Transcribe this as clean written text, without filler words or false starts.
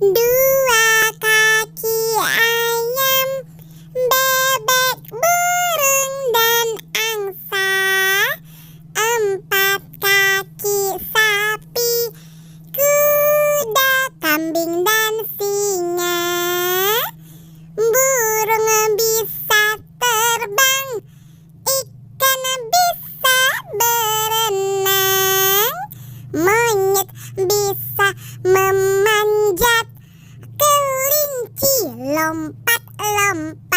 Dua kaki ayam, bebek, burung, dan angsa. Empat kaki sapi, kuda, kambing, dan singa. Burung bisa terbang, ikan bisa berenang, monyet bisa memanjat, kelinci lompat-lompat.